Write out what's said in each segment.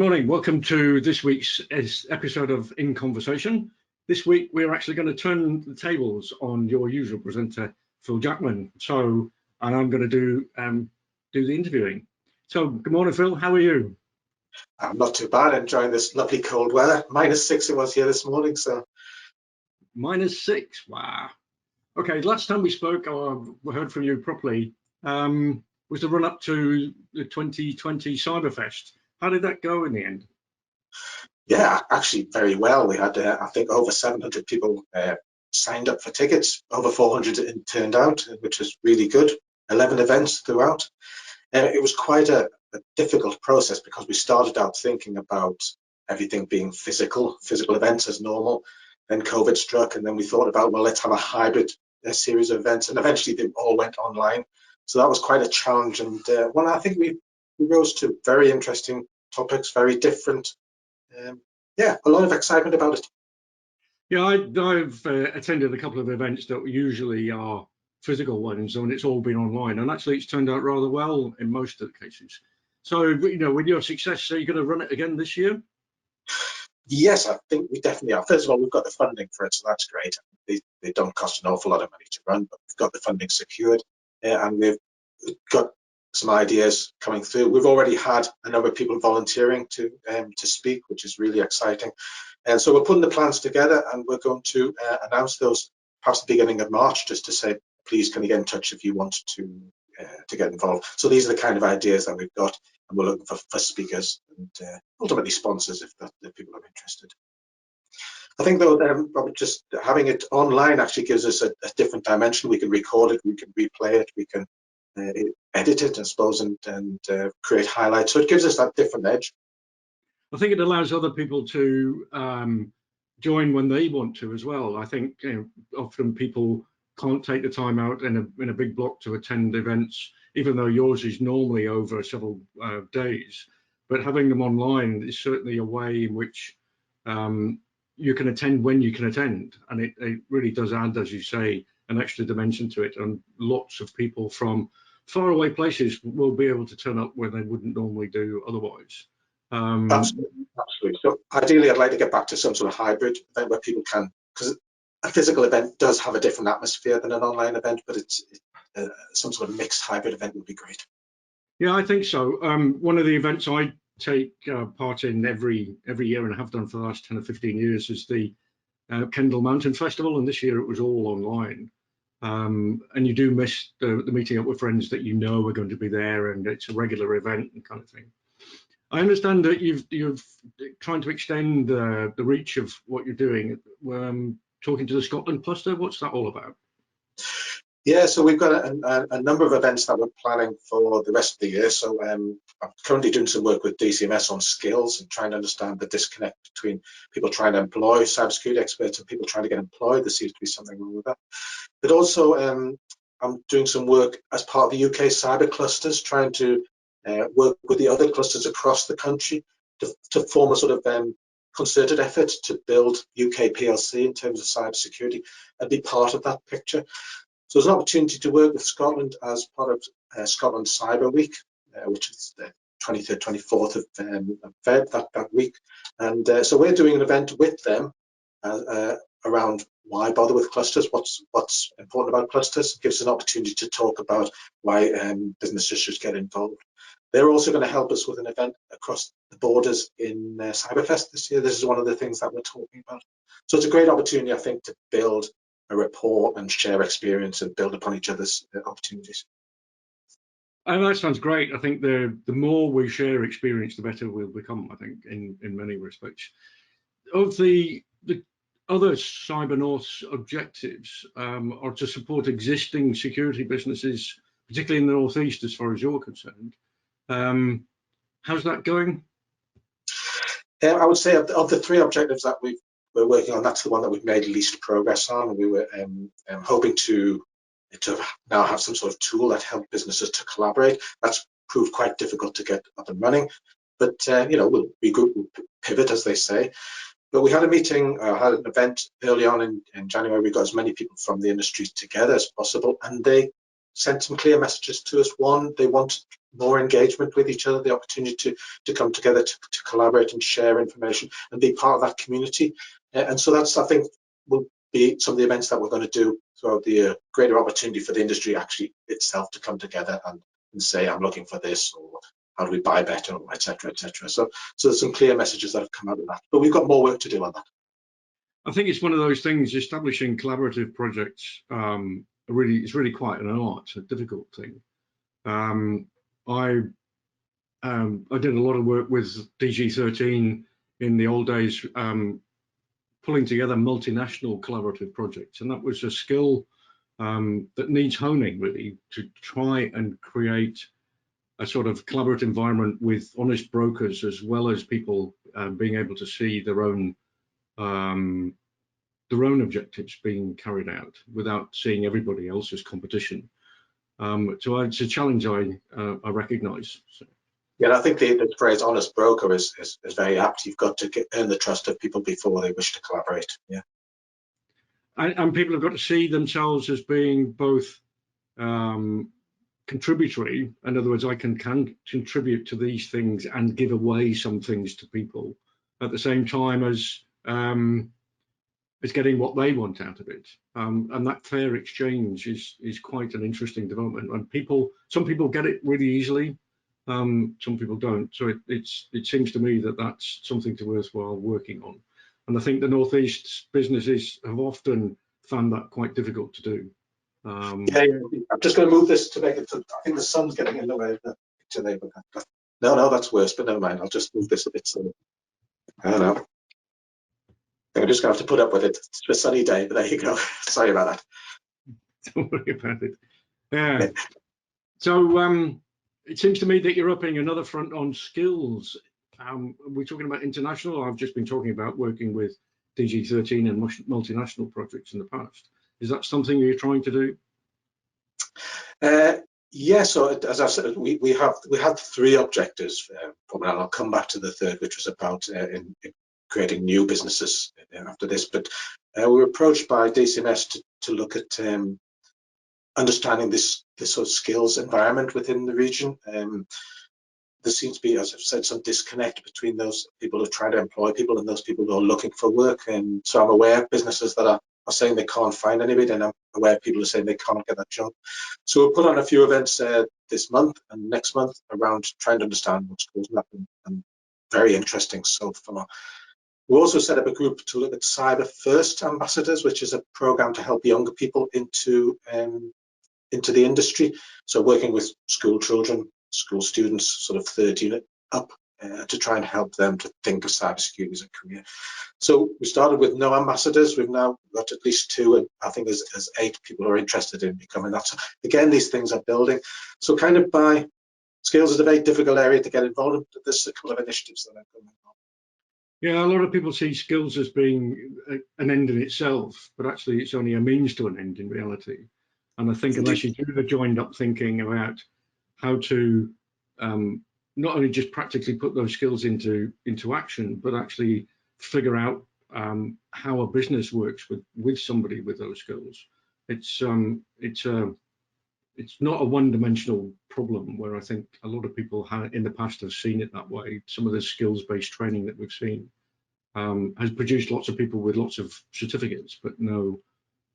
morning. Welcome to this week's episode of In Conversation. This week, we're actually going to turn the tables on your usual presenter, Phil Jackman. And I'm going to do the interviewing. So, good morning, Phil. How are you? I'm not too bad. Enjoying this lovely cold weather. -6 it was here this morning. So, -6. Wow. Okay. Last time we spoke, we heard from you properly. Was the run up to the 2020 Cyberfest. How did that go in the end? Yeah, actually very well. We had, I think, over 700 people signed up for tickets. Over 400 turned out, which was really good. 11 events throughout. It was quite a difficult process because we started out thinking about everything being physical events as normal. Then COVID struck, and then we thought about, well, let's have a hybrid series of events, and eventually they all went online. So that was quite a challenge, and one I think we rose to very interesting topics, very different. Yeah, a lot of excitement about it. Yeah, I've attended a couple of events that usually are physical ones, and it's all been online, and actually it's turned out rather well in most of the cases. So, with your success, are you going to run it again this year? Yes, I think we definitely are. First of all, we've got the funding for it, so that's great. They don't cost an awful lot of money to run, but we've got the funding secured, and we've got some ideas coming through. We've already had a number of people volunteering to speak, which is really exciting. And so we're putting the plans together, and we're going to announce those perhaps the beginning of March, just to say, please, can you get in touch if you want to get involved. So these are the kind of ideas that we've got, and we're looking for speakers and ultimately sponsors if people are interested. I think though, Robert, just having it online actually gives us a different dimension. We can record it, we can replay it, we can edit it, I suppose, and create highlights. So it gives us that different edge. I think it allows other people to join when they want to as well. I think often people can't take the time out in a big block to attend events, even though yours is normally over several days. But having them online is certainly a way in which you can attend when you can attend, and it really does add, as you say, an extra dimension to it. And lots of people from faraway places will be able to turn up where they wouldn't normally do otherwise. Absolutely. So ideally, I'd like to get back to some sort of hybrid event where people can, because a physical event does have a different atmosphere than an online event, but it's some sort of mixed hybrid event would be great. Yeah, I think so. One of the events I take part in every year and have done for the last 10 or 15 years is the Kendal Mountain Festival, and this year it was all online. And you do miss the meeting up with friends that you know are going to be there, and it's a regular event and kind of thing. I understand that you're trying to extend the reach of what you're doing. Talking to the Scotland cluster, what's that all about? Yeah, so we've got a number of events that we're planning for the rest of the year. So I'm currently doing some work with DCMS on skills and trying to understand the disconnect between people trying to employ cybersecurity experts and people trying to get employed. There seems to be something wrong with that. But also, I'm doing some work as part of the UK cyber clusters, trying to work with the other clusters across the country to form a sort of concerted effort to build UK PLC in terms of cybersecurity and be part of that picture. So there's an opportunity to work with Scotland as part of Scotland Cyber Week, which is the 23rd, 24th of Feb, that week. And so we're doing an event with them around why bother with clusters, what's important about clusters. It gives us an opportunity to talk about why businesses should get involved. They're also going to help us with an event across the borders in Cyberfest this year. This is one of the things that we're talking about. So it's a great opportunity, I think, to build a rapport and share experience and build upon each other's opportunities. And that sounds great. I think the more we share experience, the better we'll become, I think, in many respects. Of the other CyberNorth's objectives are to support existing security businesses, particularly in the Northeast, as far as you're concerned. How's that going? I would say of the three objectives that we're working on, that's the one that we've made least progress on. We were hoping to now have some sort of tool that helps businesses to collaborate. That's proved quite difficult to get up and running, but we'll pivot, as they say. But we had a meeting, had an event early on in January. We got as many people from the industry together as possible, and they sent some clear messages to us. One, they want more engagement with each other, the opportunity to come together, to collaborate and share information and be part of that community. And so that's, I think, will be some of the events that we're going to do throughout the year. Greater opportunity for the industry actually itself to come together and say, I'm looking for this, or how do we buy better, et cetera, et cetera. So there's some clear messages that have come out of that, but we've got more work to do on that. I think it's one of those things, establishing collaborative projects, it's really quite an art, a difficult thing. I did a lot of work with DG13 in the old days, pulling together multinational collaborative projects, and that was a skill that needs honing, really, to try and create a sort of collaborative environment with honest brokers, as well as people being able to see their own objectives being carried out without seeing everybody else's competition. So it's a challenge I recognise. So. Yeah, I think the phrase "honest broker" is very apt. You've got to earn the trust of people before they wish to collaborate. Yeah, and people have got to see themselves as being both contributory. In other words, I can contribute to these things and give away some things to people at the same time as getting what they want out of it. And that fair exchange is quite an interesting development. And some people get it really easily, some people don't. So it seems to me that that's something to worthwhile working on. And I think the Northeast businesses have often found that quite difficult to do. Yeah, I'm just going to move this to make it. I think the sun's getting in the way of the picture there. But no, that's worse. But never mind. I'll just move this a bit. So I don't know. I'm just going to have to put up with it. It's a sunny day, but there you go. Sorry about that. Don't worry about it. Yeah. So it seems to me that you're upping another front on skills. We're talking about international. I've just been talking about working with DG13 and multinational projects in the past. Is that something you're trying to do? Yeah. So as I said, we have three objectives, and I'll come back to the third, which was about in creating new businesses after this. But we were approached by DCMS to look at understanding this sort of skills environment within the region. There seems to be, as I've said, some disconnect between those people who are trying to employ people and those people who are looking for work. And so I'm aware of businesses that are saying they can't find anybody, and I'm aware of people who are saying they can't get that job. So we'll put on a few events this month and next month around trying to understand what's causing that, and very interesting so far. We also set up a group to look at Cyber First Ambassadors, which is a program to help younger people into the industry. So working with school children, school students, sort of third unit up, to try and help them to think of cybersecurity as a career. So we started with no ambassadors. We've now got at least 2, and I think there's 8 people who are interested in becoming that. So again, these things are building. So kind of by skills is a very difficult area to get involved in. There's a couple of initiatives that are going on. Yeah, a lot of people see skills as being an end in itself, but actually it's only a means to an end in reality. And I think unless you do the joined up thinking about how to not only just practically put those skills into action, but actually figure out how a business works with somebody with those skills. It's not a one-dimensional problem, where I think a lot of people in the past have seen it that way. Some of the skills-based training that we've seen has produced lots of people with lots of certificates, but no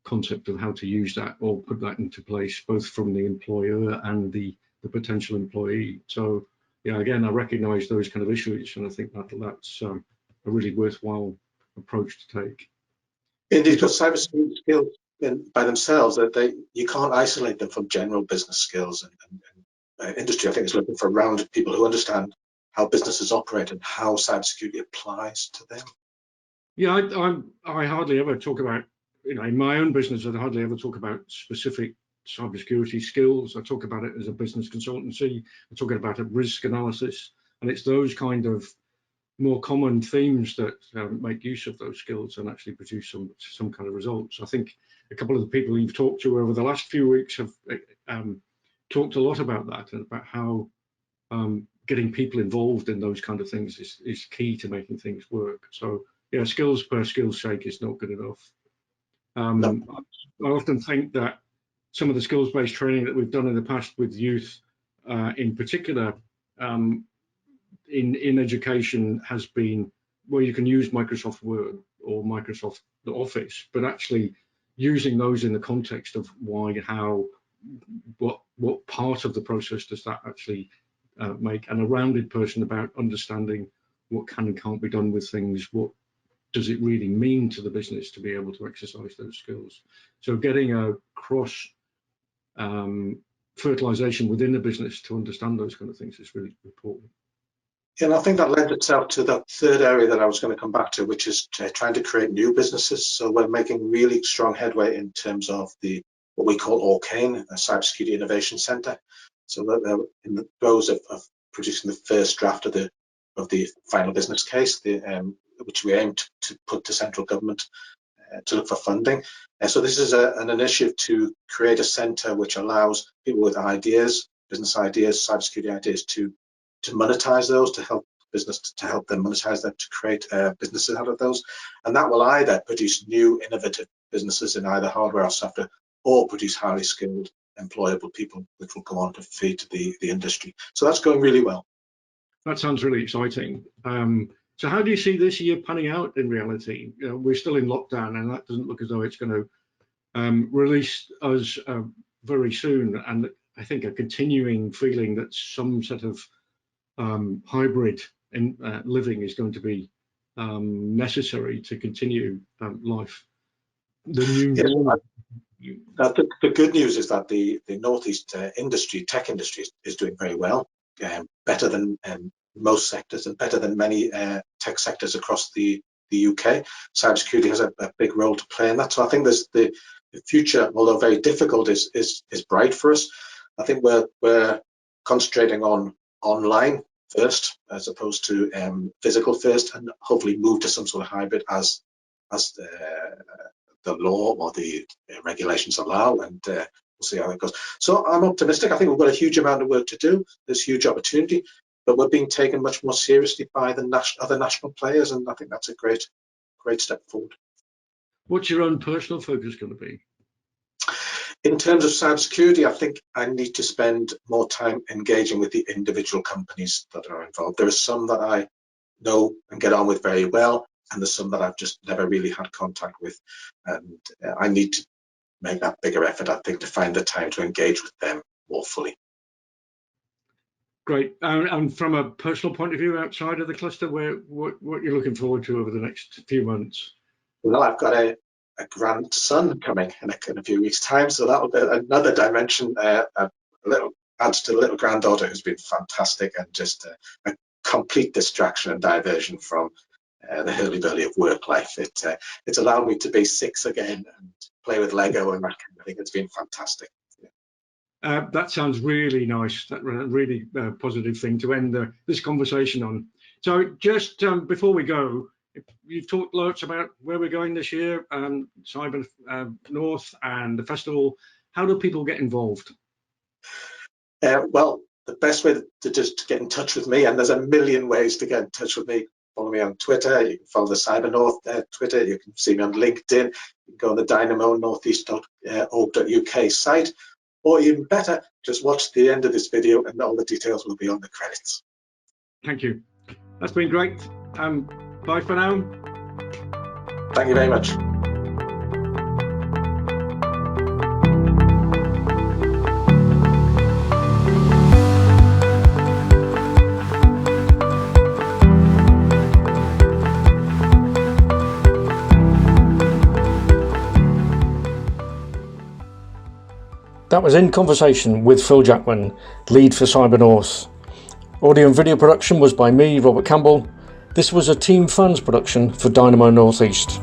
concept of how to use that or put that into place, both from the employer and the potential employee. So yeah, again, I recognize those kind of issues, and I think that's a really worthwhile approach to take. Indeed, because cybersecurity skills by themselves, you can't isolate them from general business skills, and industry, I think, is looking for rounded people who understand how businesses operate and how cybersecurity applies to them. Yeah, I hardly ever talk about, in my own business, I hardly ever talk about specific cybersecurity skills. I talk about it as a business consultancy. I talk about it risk analysis, and it's those kind of more common themes that make use of those skills and actually produce some kind of results. I think a couple of the people you've talked to over the last few weeks have talked a lot about that, and about how getting people involved in those kind of things is key to making things work. So yeah, skills per skill's sake is not good enough. No. I often think that some of the skills-based training that we've done in the past with youth, in particular, in education, has been where you can use Microsoft Word or Microsoft Office, but actually using those in the context of why, how, what part of the process does that actually make, and a rounded person about understanding what can and can't be done with things, what does it really mean to the business to be able to exercise those skills. So getting a cross fertilization within the business to understand those kind of things is really important. Yeah, and I think that lends itself to that third area that I was going to come back to, which is trying to create new businesses. So we're making really strong headway in terms of what we call Orcane, a cybersecurity innovation center. So we're in the throes of producing the first draft of the final business case, which we aim to put to central government to look for funding. So this is an initiative to create a center which allows people with ideas, business ideas, cybersecurity ideas, to monetize those, to help them monetize them, to create businesses out of those. And that will either produce new innovative businesses in either hardware or software, or produce highly skilled employable people which will go on to feed the industry. So that's going really well. That sounds really exciting. So how do you see this year panning out in reality? We're still in lockdown, and that doesn't look as though it's going to release us very soon. And I think a continuing feeling that some set of hybrid living is going to be necessary to continue life. The new normal. The good news is that the Northeast tech industry is doing very well, better than most sectors and better than many tech sectors across the UK. Cybersecurity has a big role to play in that. So I think the future, although very difficult, is bright for us. I think we're concentrating on online first as opposed to physical first, and hopefully move to some sort of hybrid as the law or the regulations allow, and we'll see how it goes. So I'm optimistic. I think we've got a huge amount of work to do. There's huge opportunity, but we're being taken much more seriously by the other national players, and I think that's a great step forward. What's your own personal focus going to be? In terms of cybersecurity, I think I need to spend more time engaging with the individual companies that are involved. There are some that I know and get on with very well, and there's some that I've just never really had contact with, and I need to make that bigger effort, I think, to find the time to engage with them more fully. Great. And from a personal point of view, outside of the cluster, what you're looking forward to over the next few months? Well, I've got a grandson coming in a few weeks' time, so that will be another dimension. Adds to the little granddaughter who's been fantastic, and just a complete distraction and diversion from the hurly-burly of work life. It's allowed me to be 6 again and play with Lego and that kind of thing. It's been fantastic. Yeah. That sounds really nice. That really positive thing to end this conversation on. So just before we go, you've talked lots about where we're going this year, CyberNorth and the festival. How do people get involved? Well, the best way to just get in touch with me, and there's a million ways to get in touch with me. Follow me on Twitter. You can follow the CyberNorth Twitter. You can see me on LinkedIn. You can go on the dynamonortheast.org.uk site, or even better, just watch the end of this video and all the details will be on the credits. Thank you. That's been great. Bye for now. Thank you very much. That was In Conversation with Phil Jackman, lead for CyberNorth. Audio and video production was by me, Robert Campbell. This was a Team Funds production for Dynamo Northeast.